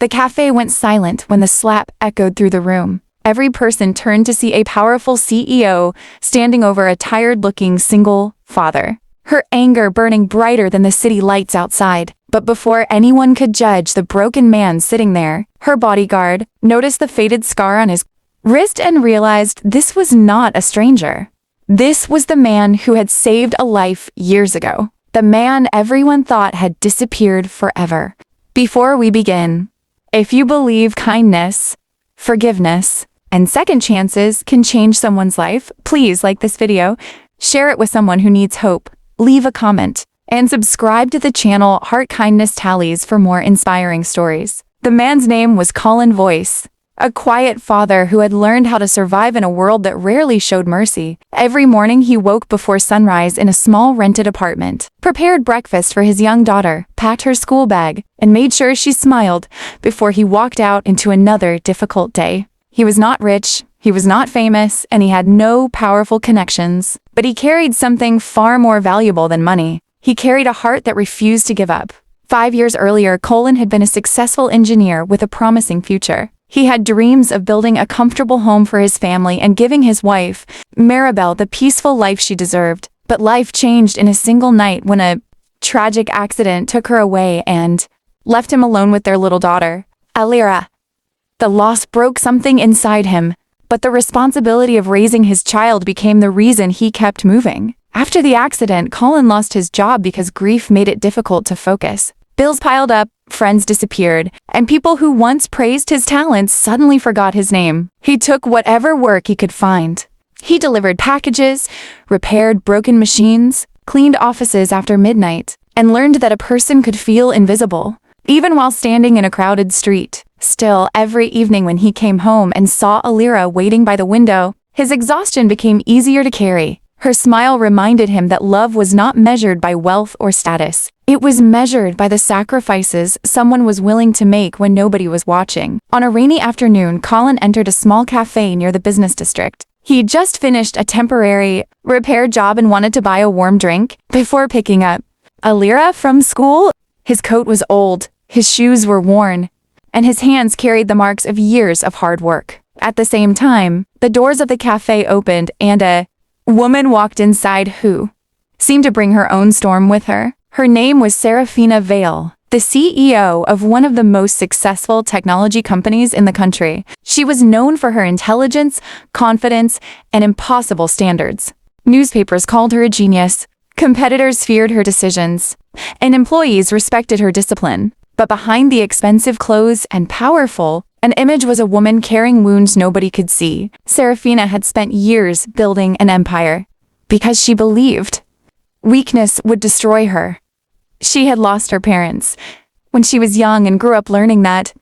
The cafe went silent when the slap echoed through the room. Every person turned to see a powerful CEO standing over a tired-looking single father, her anger burning brighter than the city lights outside. But before anyone could judge the broken man sitting there, her bodyguard noticed the faded scar on his wrist and realized this was not a stranger. This was the man who had saved a life years ago. The man everyone thought had disappeared forever. Before we begin, if you believe kindness, forgiveness, and second chances can change someone's life, please like this video, share it with someone who needs hope, leave a comment, and subscribe to the channel Heart Kindness Tallies for more inspiring stories. The man's name was Colin Voice, a quiet father who had learned how to survive in a world that rarely showed mercy. Every morning he woke before sunrise in a small rented apartment, prepared breakfast for his young daughter, packed her school bag, and made sure she smiled before he walked out into another difficult day. He was not rich, he was not famous, and he had no powerful connections, but he carried something far more valuable than money. He carried a heart that refused to give up. 5 years earlier, Colin had been a successful engineer with a promising future. He had dreams of building a comfortable home for his family and giving his wife, Maribel, the peaceful life she deserved. But life changed in a single night when a tragic accident took her away and left him alone with their little daughter, Alira. The loss broke something inside him, but the responsibility of raising his child became the reason he kept moving. After the accident, Colin lost his job because grief made it difficult to focus. Bills piled up, friends disappeared, and people who once praised his talents suddenly forgot his name. He took whatever work he could find. He delivered packages, repaired broken machines, cleaned offices after midnight, and learned that a person could feel invisible, even while standing in a crowded street. Still, every evening when he came home and saw Alira waiting by the window, his exhaustion became easier to carry. Her smile reminded him that love was not measured by wealth or status. It was measured by the sacrifices someone was willing to make when nobody was watching. On a rainy afternoon, Colin entered a small cafe near the business district. He'd just finished a temporary repair job and wanted to buy a warm drink before picking up Alira from school. His coat was old, his shoes were worn, and his hands carried the marks of years of hard work. At the same time, the doors of the cafe opened and a woman walked inside who seemed to bring her own storm with her. Her name was Serafina Vale, the CEO of one of the most successful technology companies in the country. She was known for her intelligence, confidence, and impossible standards. Newspapers called her a genius, competitors feared her decisions, and employees respected her discipline. But behind the expensive clothes and powerful, an image was a woman carrying wounds nobody could see. Serafina had spent years building an empire because she believed weakness would destroy her. She had lost her parents when she was young and grew up learning that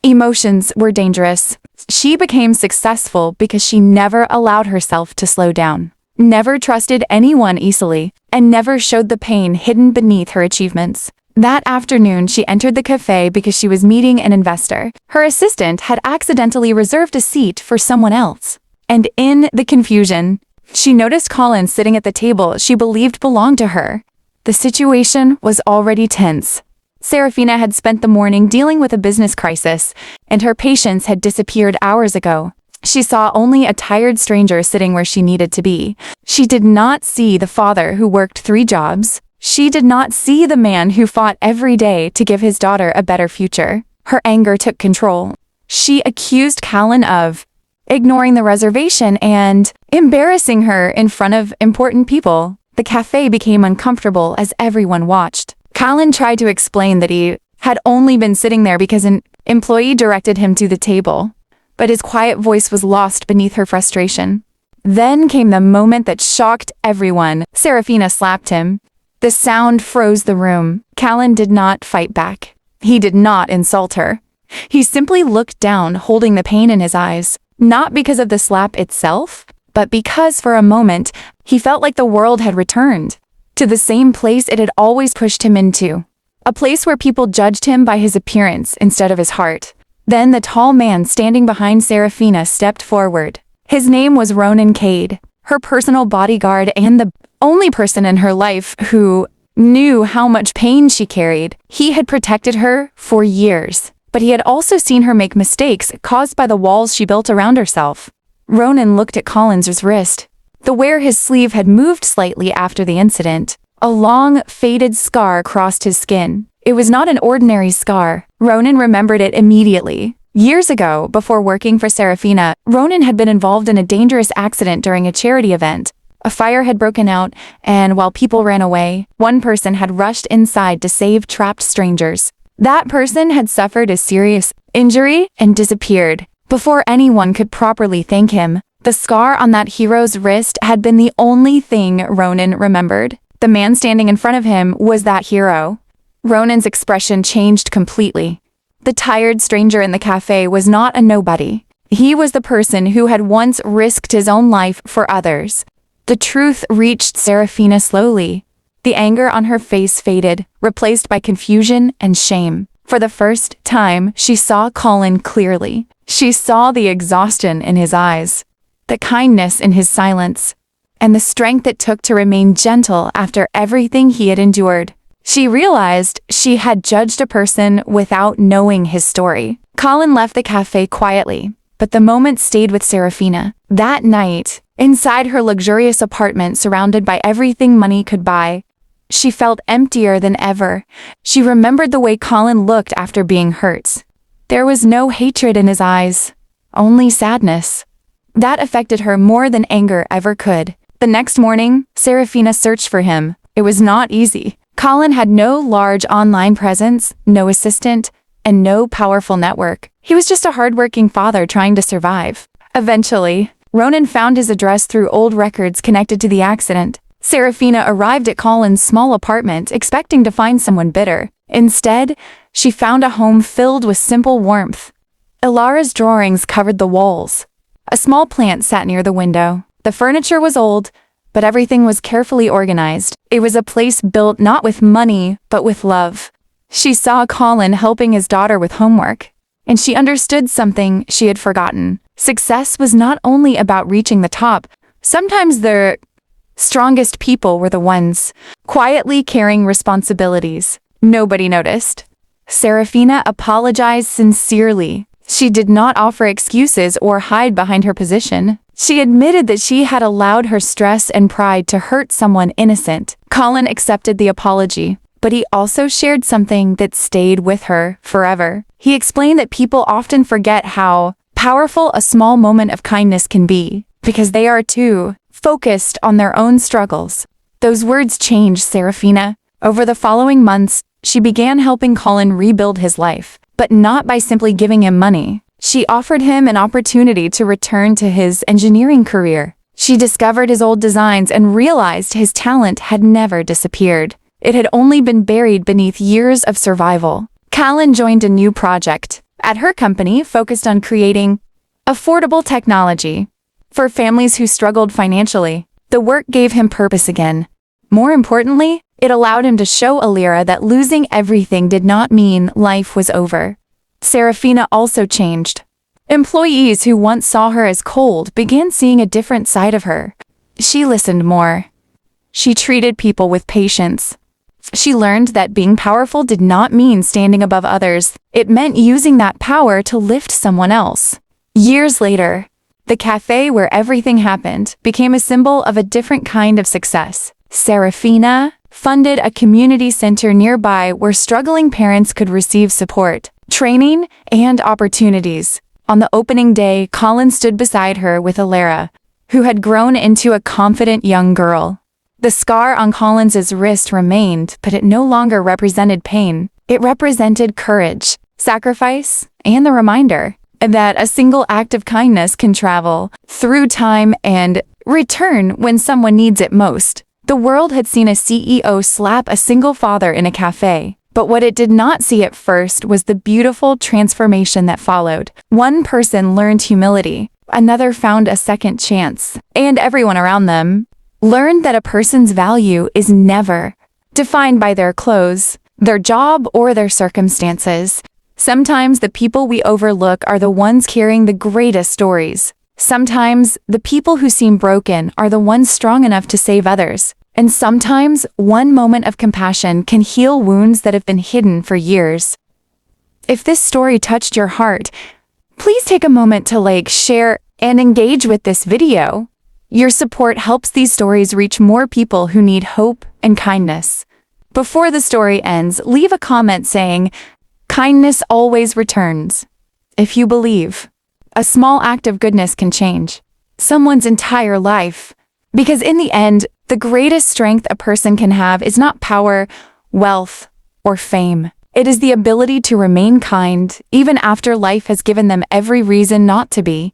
emotions were dangerous. She became successful because she never allowed herself to slow down, never trusted anyone easily, and never showed the pain hidden beneath her achievements. That afternoon, she entered the cafe because she was meeting an investor. Her assistant had accidentally reserved a seat for someone else. And in the confusion, she noticed Colin sitting at the table she believed belonged to her. The situation was already tense. Serafina had spent the morning dealing with a business crisis, and her patients had disappeared hours ago. She saw only a tired stranger sitting where she needed to be. She did not see the father who worked 3 jobs. She did not see the man who fought every day to give his daughter a better future. Her anger took control. She accused Colin of ignoring the reservation and embarrassing her in front of important people. The cafe became uncomfortable as everyone watched. Colin tried to explain that he had only been sitting there because an employee directed him to the table, but his quiet voice was lost beneath her frustration. Then came the moment that shocked everyone. Serafina slapped him. The sound froze the room. Colin did not fight back. He did not insult her. He simply looked down, holding the pain in his eyes, not because of the slap itself, but because for a moment, he felt like the world had returned to the same place it had always pushed him into, a place where people judged him by his appearance instead of his heart. Then the tall man standing behind Serafina stepped forward. His name was Ronan Cade, her personal bodyguard and the only person in her life who knew how much pain she carried. He had protected her for years, but he had also seen her make mistakes caused by the walls she built around herself. Ronan looked at Collins's wrist. The where his sleeve had moved slightly after the incident. A long, faded scar crossed his skin. It was not an ordinary scar. Ronan remembered it immediately. Years ago, before working for Serafina, Ronan had been involved in a dangerous accident during a charity event. A fire had broken out, and while people ran away, one person had rushed inside to save trapped strangers. That person had suffered a serious injury and disappeared. Before anyone could properly thank him, the scar on that hero's wrist had been the only thing Ronan remembered. The man standing in front of him was that hero. Ronan's expression changed completely. The tired stranger in the cafe was not a nobody. He was the person who had once risked his own life for others. The truth reached Serafina slowly. The anger on her face faded, replaced by confusion and shame. For the first time, she saw Colin clearly. She saw the exhaustion in his eyes, the kindness in his silence, and the strength it took to remain gentle after everything he had endured. She realized she had judged a person without knowing his story. Colin left the cafe quietly, but the moment stayed with Serafina. That night, inside her luxurious apartment surrounded by everything money could buy, she felt emptier than ever. She remembered the way Colin looked after being hurt. There was no hatred in his eyes, only sadness. That affected her more than anger ever could. The next morning, Serafina searched for him. It was not easy. Colin had no large online presence, no assistant, and no powerful network. He was just a hardworking father trying to survive. Eventually, Ronan found his address through old records connected to the accident. Serafina arrived at Colin's small apartment expecting to find someone bitter. Instead, she found a home filled with simple warmth. Ilara's drawings covered the walls. A small plant sat near the window. The furniture was old, but everything was carefully organized. It was a place built not with money, but with love. She saw Colin helping his daughter with homework, and she understood something she had forgotten. Success was not only about reaching the top. Sometimes the strongest people were the ones quietly carrying responsibilities. Nobody noticed. Serafina apologized sincerely. She did not offer excuses or hide behind her position. She admitted that she had allowed her stress and pride to hurt someone innocent. Colin accepted the apology, but he also shared something that stayed with her forever. He explained that people often forget how powerful a small moment of kindness can be, because they are too focused on their own struggles. Those words changed Serafina. Over the following months, she began helping Colin rebuild his life, but not by simply giving him money. She offered him an opportunity to return to his engineering career. She discovered his old designs and realized his talent had never disappeared. It had only been buried beneath years of survival. Colin joined a new project at her company focused on creating affordable technology for families who struggled financially. The work gave him purpose again. More importantly, it allowed him to show Ilira that losing everything did not mean life was over. Serafina also changed. Employees who once saw her as cold began seeing a different side of her. She listened more. She treated people with patience. She learned that being powerful did not mean standing above others. It meant using that power to lift someone else. Years later, the cafe where everything happened became a symbol of a different kind of success. Serafina funded a community center nearby where struggling parents could receive support, training, and opportunities. On the opening day, Colin stood beside her with Ilira, who had grown into a confident young girl. The scar on Colin's wrist remained, but it no longer represented pain. It represented courage, sacrifice, and the reminder that a single act of kindness can travel through time and return when someone needs it most. The world had seen a CEO slap a single father in a cafe, but what it did not see at first was the beautiful transformation that followed. One person learned humility, another found a second chance, and everyone around them learned that a person's value is never defined by their clothes, their job, or their circumstances. Sometimes the people we overlook are the ones carrying the greatest stories. Sometimes the people who seem broken are the ones strong enough to save others. And sometimes one moment of compassion can heal wounds that have been hidden for years. If this story touched your heart, please take a moment to like, share, and engage with this video. Your support helps these stories reach more people who need hope and kindness. Before the story ends, leave a comment saying, "Kindness always returns." If you believe, a small act of goodness can change someone's entire life. Because in the end, the greatest strength a person can have is not power, wealth, or fame. It is the ability to remain kind, even after life has given them every reason not to be.